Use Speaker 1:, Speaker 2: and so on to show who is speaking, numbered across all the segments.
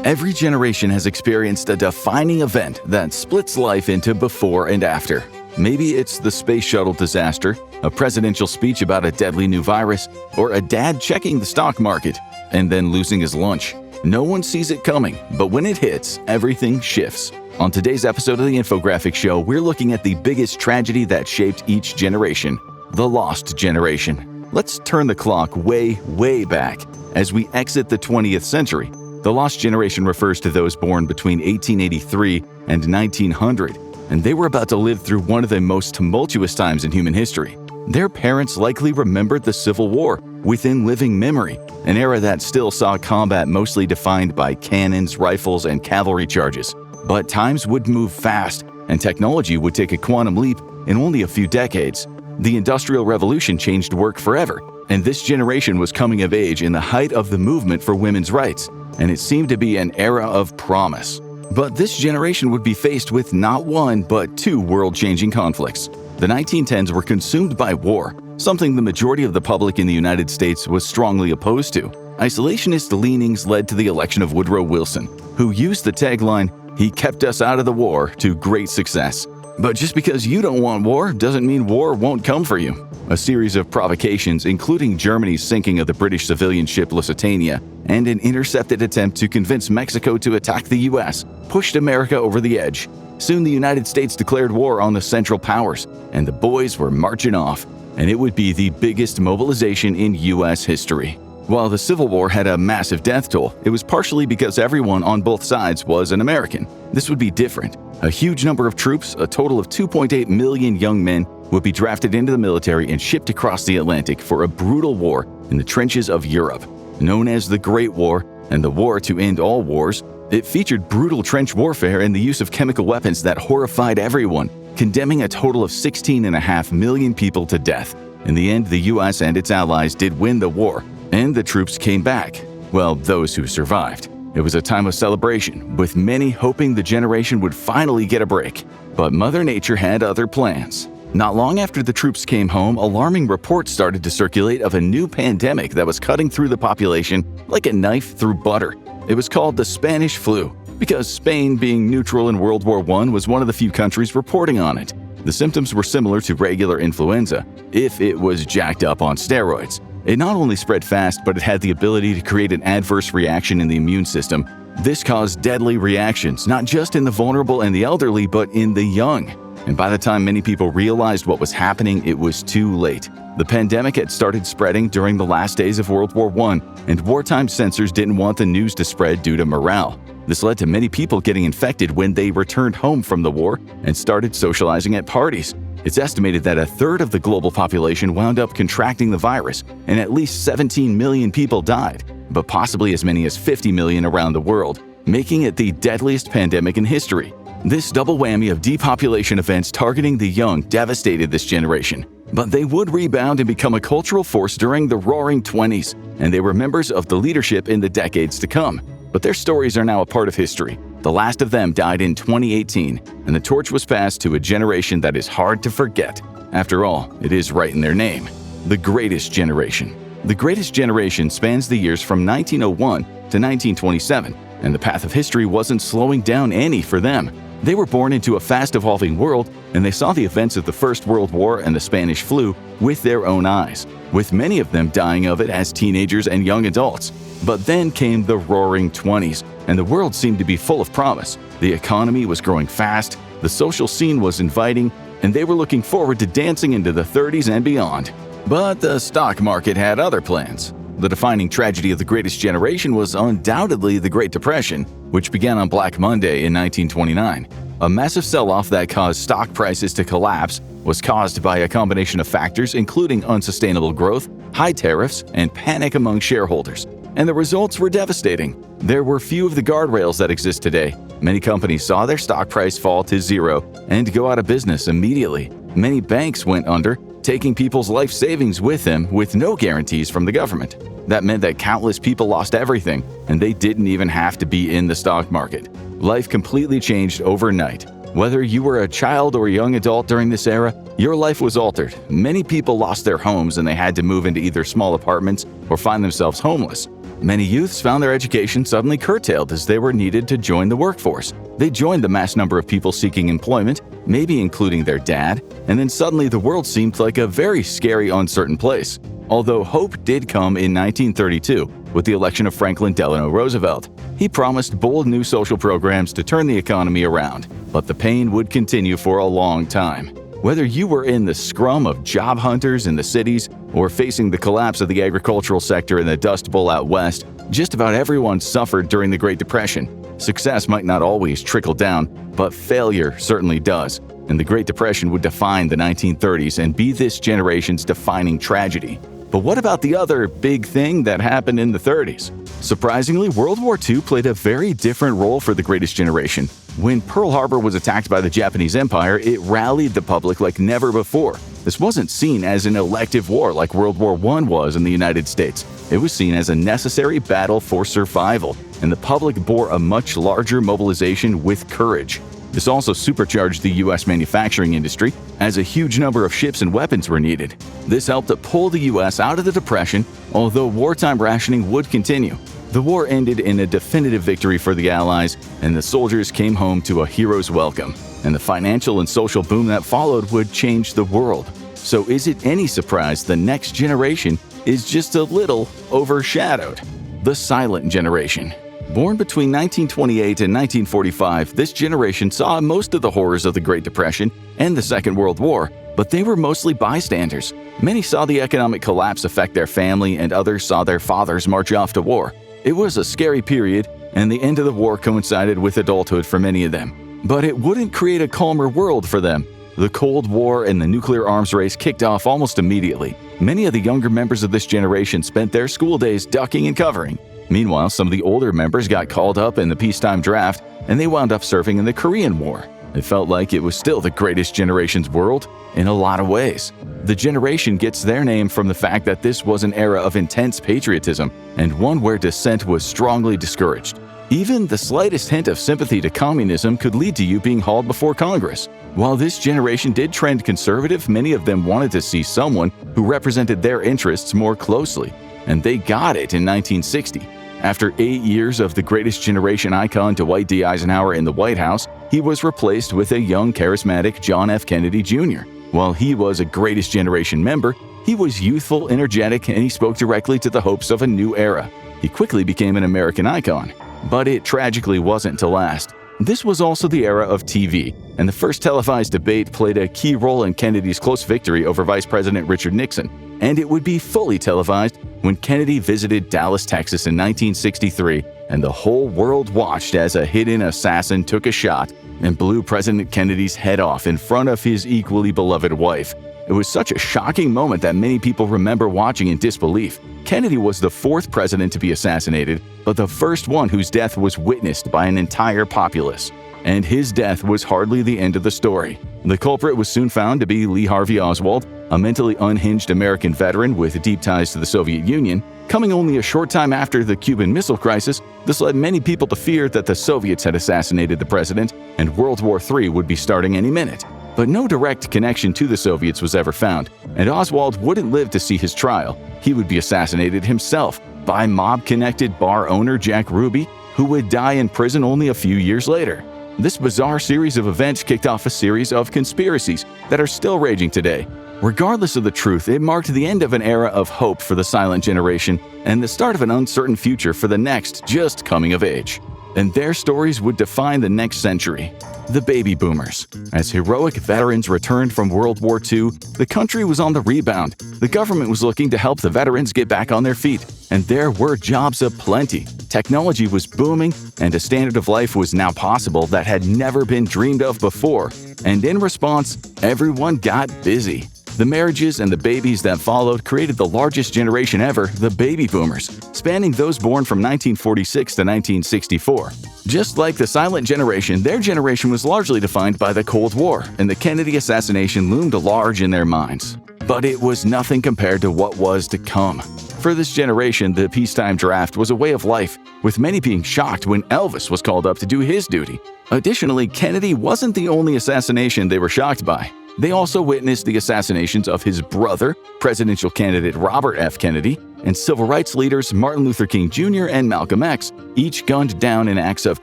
Speaker 1: Every generation has experienced a defining event that splits life into before and after. Maybe it's the space shuttle disaster, a presidential speech about a deadly new virus, or a dad checking the stock market and then losing his lunch. No one sees it coming, but when it hits, everything shifts. On today's episode of the Infographics Show, we're looking at the biggest tragedy that shaped each generation, the lost generation. Let's turn the clock way back as we exit the 20th century. The lost generation refers to those born between 1883 and 1900, and they were about to live through one of the most tumultuous times in human history. Their parents likely remembered the Civil War within living memory, an era that still saw combat mostly defined by cannons, rifles, and cavalry charges. But times would move fast, and technology would take a quantum leap in only a few decades. The Industrial Revolution changed work forever, and this generation was coming of age in the height of the movement for women's rights, and it seemed to be an era of promise. But this generation would be faced with not one, but two world-changing conflicts. The 1910s were consumed by war, something the majority of the public in the United States was strongly opposed to. Isolationist leanings led to the election of Woodrow Wilson, who used the tagline, "He kept us out of the war," to great success. But just because you don't want war doesn't mean war won't come for you. A series of provocations, including Germany's sinking of the British civilian ship Lusitania and an intercepted attempt to convince Mexico to attack the U.S., pushed America over the edge. Soon the United States declared war on the Central Powers, and the boys were marching off, and it would be the biggest mobilization in U.S. history. While the Civil War had a massive death toll, it was partially because everyone on both sides was an American. This would be different. A huge number of troops, a total of 2.8 million young men, would be drafted into the military and shipped across the Atlantic for a brutal war in the trenches of Europe. Known as the Great War and the War to End All Wars, it featured brutal trench warfare and the use of chemical weapons that horrified everyone, condemning a total of 16.5 million people to death. In the end, the U.S. and its allies did win the war, and the troops came back. Well, those who survived. It was a time of celebration, with many hoping the generation would finally get a break. But Mother Nature had other plans. Not long after the troops came home, alarming reports started to circulate of a new pandemic that was cutting through the population like a knife through butter. It was called the Spanish flu, because Spain, being neutral in World War I, was one of the few countries reporting on it. The symptoms were similar to regular influenza, if it was jacked up on steroids. It not only spread fast, but it had the ability to create an adverse reaction in the immune system. This caused deadly reactions, not just in the vulnerable and the elderly, but in the young. And by the time many people realized what was happening, it was too late. The pandemic had started spreading during the last days of World War I, and wartime censors didn't want the news to spread due to morale. This led to many people getting infected when they returned home from the war and started socializing at parties. It's estimated that a third of the global population wound up contracting the virus, and at least 17 million people died, but possibly as many as 50 million around the world, making it the deadliest pandemic in history. This double whammy of depopulation events targeting the young devastated this generation. But they would rebound and become a cultural force during the Roaring '20s, and they were members of the leadership in the decades to come. But their stories are now a part of history. The last of them died in 2018, and the torch was passed to a generation that is hard to forget. After all, it is right in their name. The Greatest Generation. The Greatest Generation spans the years from 1901 to 1927, and the path of history wasn't slowing down any for them. They were born into a fast-evolving world, and they saw the events of the First World War and the Spanish flu with their own eyes, with many of them dying of it as teenagers and young adults. But then came the Roaring '20s, and the world seemed to be full of promise. The economy was growing fast, the social scene was inviting, and they were looking forward to dancing into the '30s and beyond. But the stock market had other plans. The defining tragedy of the Greatest Generation was undoubtedly the Great Depression, which began on Black Monday in 1929. A massive sell-off that caused stock prices to collapse was caused by a combination of factors including unsustainable growth, high tariffs, and panic among shareholders. And the results were devastating. There were few of the guardrails that exist today. Many companies saw their stock price fall to zero and go out of business immediately. Many banks went under, taking people's life savings with them with no guarantees from the government. That meant that countless people lost everything, and they didn't even have to be in the stock market. Life completely changed overnight. Whether you were a child or a young adult during this era, your life was altered. Many people lost their homes and they had to move into either small apartments or find themselves homeless. Many youths found their education suddenly curtailed as they were needed to join the workforce. They joined the mass number of people seeking employment, maybe including their dad, and then suddenly the world seemed like a very scary, uncertain place. Although hope did come in 1932 with the election of Franklin Delano Roosevelt. He promised bold new social programs to turn the economy around, but the pain would continue for a long time. Whether you were in the scrum of job hunters in the cities or facing the collapse of the agricultural sector in the Dust Bowl out west, just about everyone suffered during the Great Depression. Success might not always trickle down, but failure certainly does. And the Great Depression would define the 1930s and be this generation's defining tragedy. But what about the other big thing that happened in the 30s? Surprisingly, World War II played a very different role for the greatest generation. When Pearl Harbor was attacked by the Japanese Empire, it rallied the public like never before. This wasn't seen as an elective war like World War I was in the United States. It was seen as a necessary battle for survival, and the public bore a much larger mobilization with courage. This also supercharged the U.S. manufacturing industry, as a huge number of ships and weapons were needed. This helped to pull the U.S. out of the Depression, although wartime rationing would continue. The war ended in a definitive victory for the Allies, and the soldiers came home to a hero's welcome. And the financial and social boom that followed would change the world. So is it any surprise the next generation is just a little overshadowed? The silent generation. Born between 1928 and 1945, this generation saw most of the horrors of the Great Depression and the Second World War, but they were mostly bystanders. Many saw the economic collapse affect their family, and others saw their fathers march off to war. It was a scary period, and the end of the war coincided with adulthood for many of them. But it wouldn't create a calmer world for them. The Cold War and the nuclear arms race kicked off almost immediately. Many of the younger members of this generation spent their school days ducking and covering. Meanwhile, some of the older members got called up in the peacetime draft, and they wound up serving in the Korean War. It felt like it was still the greatest generation's world in a lot of ways. The generation gets their name from the fact that this was an era of intense patriotism and one where dissent was strongly discouraged. Even the slightest hint of sympathy to communism could lead to you being hauled before Congress. While this generation did trend conservative, many of them wanted to see someone who represented their interests more closely, and they got it in 1960. After 8 years of the greatest generation icon Dwight D. Eisenhower in the White House, he was replaced with a young, charismatic John F. Kennedy Jr. While he was a greatest generation member, he was youthful, energetic, and he spoke directly to the hopes of a new era. He quickly became an American icon, but it tragically wasn't to last. This was also the era of TV, and the first televised debate played a key role in Kennedy's close victory over Vice President Richard Nixon, and it would be fully televised when Kennedy visited Dallas, Texas in 1963, and the whole world watched as a hidden assassin took a shot and blew President Kennedy's head off in front of his equally beloved wife. It was such a shocking moment that many people remember watching in disbelief. Kennedy was the fourth president to be assassinated, but the first one whose death was witnessed by an entire populace. And his death was hardly the end of the story. The culprit was soon found to be Lee Harvey Oswald, a mentally unhinged American veteran with deep ties to the Soviet Union. Coming only a short time after the Cuban Missile Crisis, this led many people to fear that the Soviets had assassinated the president and World War III would be starting any minute. But no direct connection to the Soviets was ever found, and Oswald wouldn't live to see his trial. He would be assassinated himself by mob-connected bar owner Jack Ruby, who would die in prison only a few years later. This bizarre series of events kicked off a series of conspiracies that are still raging today. Regardless of the truth, it marked the end of an era of hope for the silent generation and the start of an uncertain future for the next just coming of age. And their stories would define the next century. The baby boomers. As heroic veterans returned from World War II, the country was on the rebound. The government was looking to help the veterans get back on their feet. And there were jobs aplenty. Technology was booming, and a standard of life was now possible that had never been dreamed of before. And in response, everyone got busy. The marriages and the babies that followed created the largest generation ever, the baby boomers, spanning those born from 1946 to 1964. Just like the silent generation, their generation was largely defined by the Cold War, and the Kennedy assassination loomed large in their minds. But it was nothing compared to what was to come. For this generation, the peacetime draft was a way of life, with many being shocked when Elvis was called up to do his duty. Additionally, Kennedy wasn't the only assassination they were shocked by. They also witnessed the assassinations of his brother, presidential candidate Robert F. Kennedy, and civil rights leaders Martin Luther King Jr. and Malcolm X, each gunned down in acts of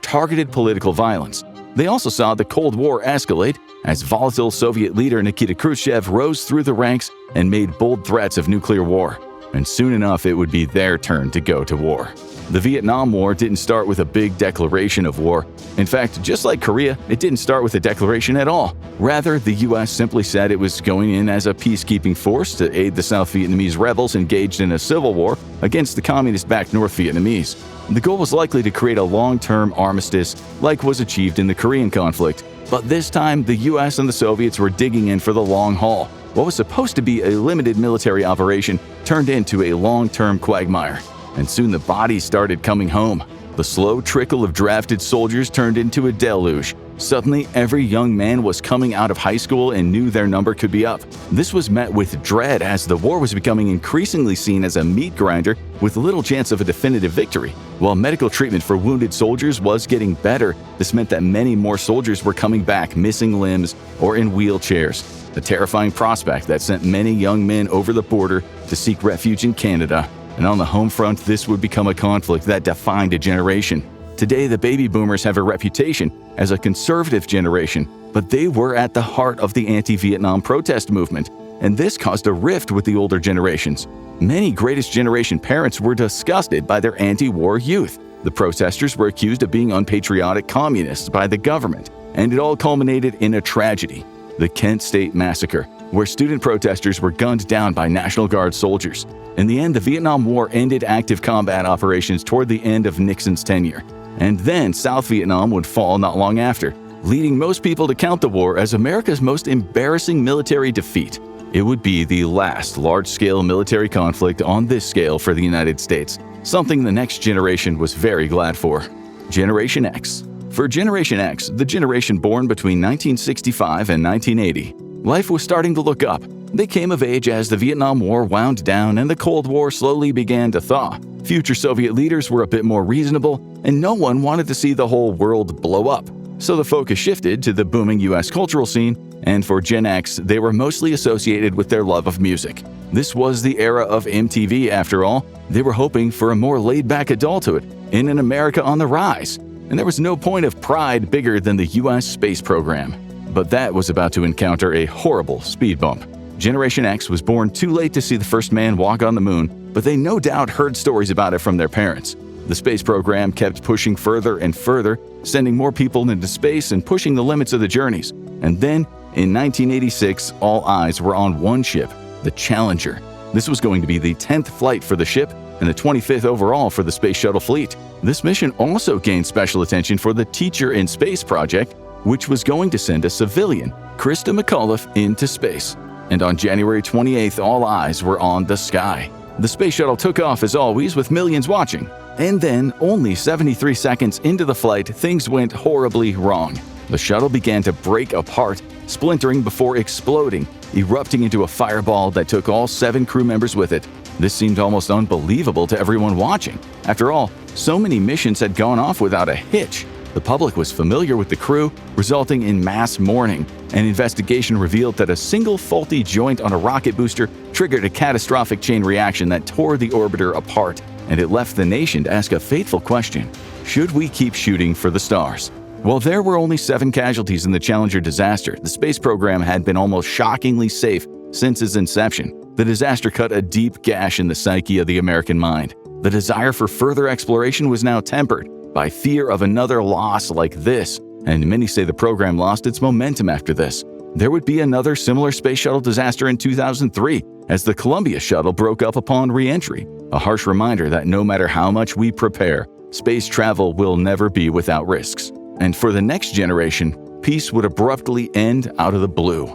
Speaker 1: targeted political violence. They also saw the Cold War escalate as volatile Soviet leader Nikita Khrushchev rose through the ranks and made bold threats of nuclear war. And soon enough, it would be their turn to go to war. The Vietnam War didn't start with a big declaration of war. In fact, just like Korea, it didn't start with a declaration at all. Rather, the U.S. simply said it was going in as a peacekeeping force to aid the South Vietnamese rebels engaged in a civil war against the communist-backed North Vietnamese. The goal was likely to create a long-term armistice like was achieved in the Korean conflict. But this time, the U.S. and the Soviets were digging in for the long haul. What was supposed to be a limited military operation turned into a long-term quagmire. And soon the bodies started coming home. The slow trickle of drafted soldiers turned into a deluge. Suddenly, every young man was coming out of high school and knew their number could be up. This was met with dread as the war was becoming increasingly seen as a meat grinder with little chance of a definitive victory. While medical treatment for wounded soldiers was getting better, this meant that many more soldiers were coming back missing limbs or in wheelchairs. A terrifying prospect that sent many young men over the border to seek refuge in Canada. And on the home front, this would become a conflict that defined a generation. Today, the baby boomers have a reputation as a conservative generation, but they were at the heart of the anti-Vietnam protest movement, and this caused a rift with the older generations. Many greatest generation parents were disgusted by their anti-war youth. The protesters were accused of being unpatriotic communists by the government, and it all culminated in a tragedy, the Kent State Massacre, where student protesters were gunned down by National Guard soldiers. In the end, the Vietnam War ended active combat operations toward the end of Nixon's tenure. And then South Vietnam would fall not long after, leading most people to count the war as America's most embarrassing military defeat. It would be the last large-scale military conflict on this scale for the United States, something the next generation was very glad for. Generation X. For Generation X, the generation born between 1965 and 1980, life was starting to look up. They came of age as the Vietnam War wound down and the Cold War slowly began to thaw. Future Soviet leaders were a bit more reasonable, and no one wanted to see the whole world blow up. So the focus shifted to the booming U.S. cultural scene, and for Gen X, they were mostly associated with their love of music. This was the era of MTV, after all. They were hoping for a more laid-back adulthood in an America on the rise, and there was no point of pride bigger than the U.S. space program. But that was about to encounter a horrible speed bump. Generation X was born too late to see the first man walk on the moon, but they no doubt heard stories about it from their parents. The space program kept pushing further and further, sending more people into space and pushing the limits of the journeys. And then, in 1986, all eyes were on one ship, the Challenger. This was going to be the 10th flight for the ship and the 25th overall for the Space Shuttle fleet. This mission also gained special attention for the Teacher in Space project, which was going to send a civilian, Krista McAuliffe, into space. And on January 28th, all eyes were on the sky. The space shuttle took off as always, with millions watching. And then, only 73 seconds into the flight, things went horribly wrong. The shuttle began to break apart, splintering before exploding, erupting into a fireball that took all 7 crew members with it. This seemed almost unbelievable to everyone watching. After all, so many missions had gone off without a hitch. The public was familiar with the crew, resulting in mass mourning. An investigation revealed that a single faulty joint on a rocket booster triggered a catastrophic chain reaction that tore the orbiter apart, and it left the nation to ask a fateful question: should we keep shooting for the stars? While there were only 7 casualties in the Challenger disaster, the space program had been almost shockingly safe since its inception. The disaster cut a deep gash in the psyche of the American mind. The desire for further exploration was now tempered by fear of another loss like this, and many say the program lost its momentum after this. There would be another similar space shuttle disaster in 2003 as the Columbia shuttle broke up upon re-entry, a harsh reminder that no matter how much we prepare, space travel will never be without risks. And for the next generation, peace would abruptly end out of the blue.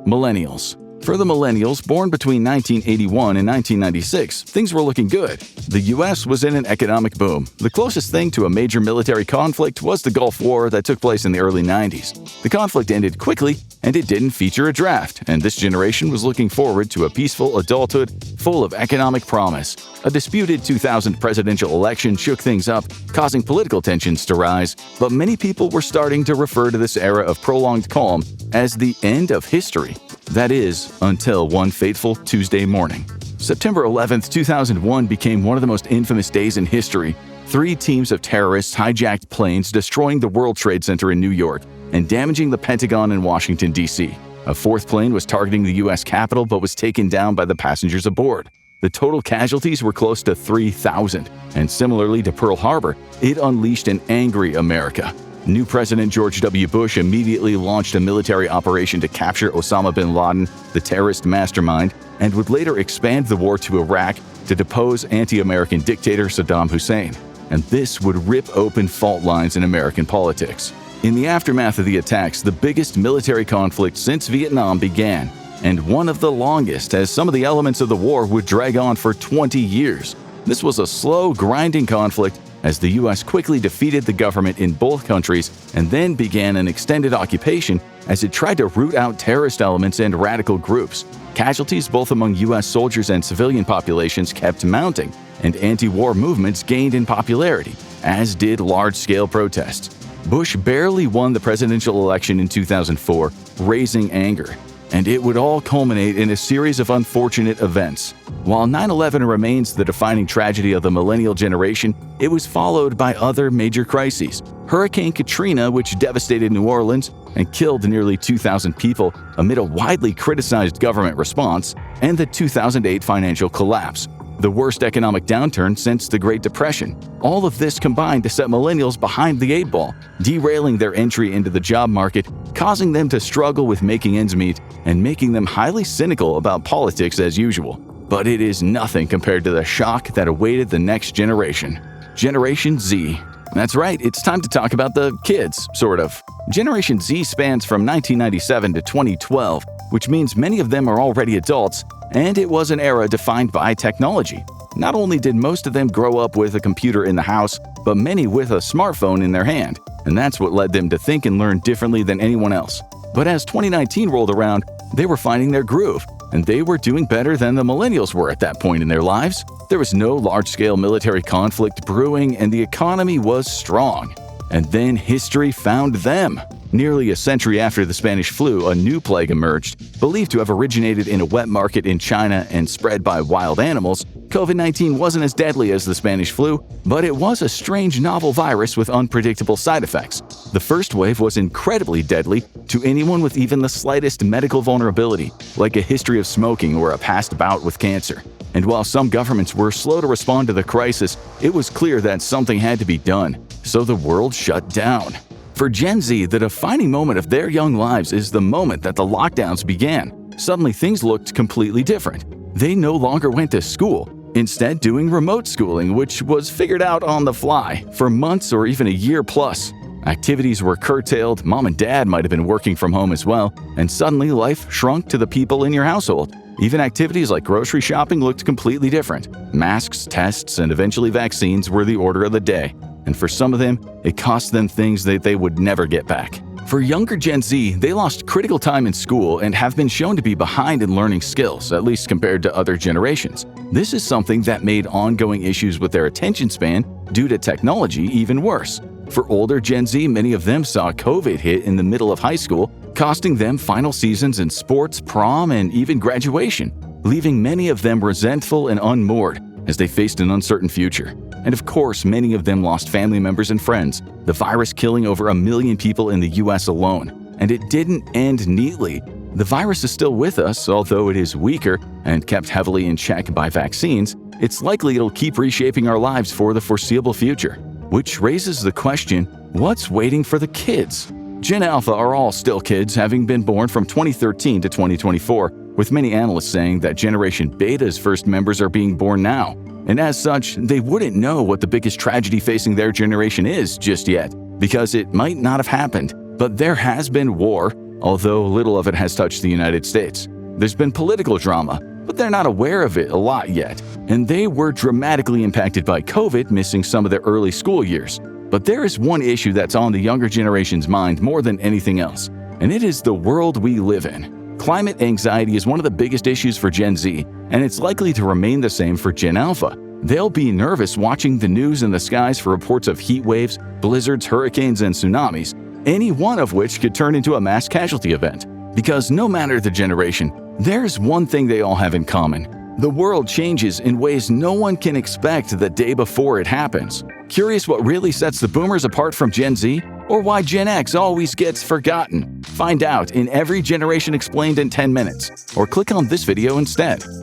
Speaker 1: Millennials. For the Millennials born between 1981 and 1996, things were looking good. The U.S. was in an economic boom. The closest thing to a major military conflict was the Gulf War that took place in the early 90s. The conflict ended quickly, and it didn't feature a draft, and this generation was looking forward to a peaceful adulthood full of economic promise. A disputed 2000 presidential election shook things up, causing political tensions to rise, but many people were starting to refer to this era of prolonged calm as the end of history. That is, until one fateful Tuesday morning. September 11, 2001 became one of the most infamous days in history. 3 teams of terrorists hijacked planes, destroying the World Trade Center in New York and damaging the Pentagon in Washington, D.C. A 4th plane was targeting the U.S. Capitol but was taken down by the passengers aboard. The total casualties were close to 3,000, and similarly to Pearl Harbor, it unleashed an angry America. New President George W. Bush immediately launched a military operation to capture Osama bin Laden, the terrorist mastermind, and would later expand the war to Iraq to depose anti-American dictator Saddam Hussein. And this would rip open fault lines in American politics. In the aftermath of the attacks, the biggest military conflict since Vietnam began, and one of the longest, as some of the elements of the war would drag on for 20 years. This was a slow, grinding conflict as the U.S. quickly defeated the government in both countries and then began an extended occupation as it tried to root out terrorist elements and radical groups. Casualties both among U.S. soldiers and civilian populations kept mounting, and anti-war movements gained in popularity, as did large-scale protests. Bush barely won the presidential election in 2004, raising anger. And it would all culminate in a series of unfortunate events. While 9/11 remains the defining tragedy of the millennial generation, it was followed by other major crises. Hurricane Katrina, which devastated New Orleans and killed nearly 2,000 people amid a widely criticized government response, and the 2008 financial collapse, the worst economic downturn since the Great Depression. All of this combined to set millennials behind the 8 ball, derailing their entry into the job market, causing them to struggle with making ends meet, and making them highly cynical about politics as usual. But it is nothing compared to the shock that awaited the next generation. Generation Z. That's right, it's time to talk about the kids, sort of. Generation Z spans from 1997 to 2012, which means many of them are already adults, and it was an era defined by technology. Not only did most of them grow up with a computer in the house, but many with a smartphone in their hand, and that's what led them to think and learn differently than anyone else. But as 2019 rolled around, they were finding their groove, and they were doing better than the millennials were at that point in their lives. There was no large-scale military conflict brewing, and the economy was strong. And then history found them. Nearly a century after the Spanish flu, a new plague emerged. Believed to have originated in a wet market in China and spread by wild animals, COVID-19 wasn't as deadly as the Spanish flu, but it was a strange novel virus with unpredictable side effects. The first wave was incredibly deadly to anyone with even the slightest medical vulnerability, like a history of smoking or a past bout with cancer. And while some governments were slow to respond to the crisis, it was clear that something had to be done, so the world shut down. For Gen Z, the defining moment of their young lives is the moment that the lockdowns began. Suddenly, things looked completely different. They no longer went to school, instead doing remote schooling, which was figured out on the fly for months or even a year plus. Activities were curtailed, mom and dad might have been working from home as well, and suddenly life shrunk to the people in your household. Even activities like grocery shopping looked completely different. Masks, tests, and eventually vaccines were the order of the day. And for some of them, it cost them things that they would never get back. For younger Gen Z, they lost critical time in school and have been shown to be behind in learning skills, at least compared to other generations. This is something that made ongoing issues with their attention span due to technology even worse. For older Gen Z, many of them saw COVID hit in the middle of high school, costing them final seasons in sports, prom, and even graduation, leaving many of them resentful and unmoored as they faced an uncertain future. And of course, many of them lost family members and friends, the virus killing over 1 million people in the US alone. And it didn't end neatly. The virus is still with us, although it is weaker and kept heavily in check by vaccines. It's likely it'll keep reshaping our lives for the foreseeable future. Which raises the question, what's waiting for the kids? Gen Alpha are all still kids, having been born from 2013 to 2024, with many analysts saying that Generation Beta's first members are being born now. And as such, they wouldn't know what the biggest tragedy facing their generation is just yet, because it might not have happened. But there has been war, although little of it has touched the United States. There's been political drama, but they're not aware of it a lot yet. And they were dramatically impacted by COVID, missing some of their early school years. But there is one issue that's on the younger generation's mind more than anything else, and it is the world we live in. Climate anxiety is one of the biggest issues for Gen Z, and it's likely to remain the same for Gen Alpha. They'll be nervous watching the news in the skies for reports of heat waves, blizzards, hurricanes, and tsunamis, any one of which could turn into a mass casualty event. Because no matter the generation, there's one thing they all have in common. The world changes in ways no one can expect the day before it happens. Curious what really sets the boomers apart from Gen Z? Or why Gen X always gets forgotten? Find out in Every Generation Explained in 10 minutes, or click on this video instead.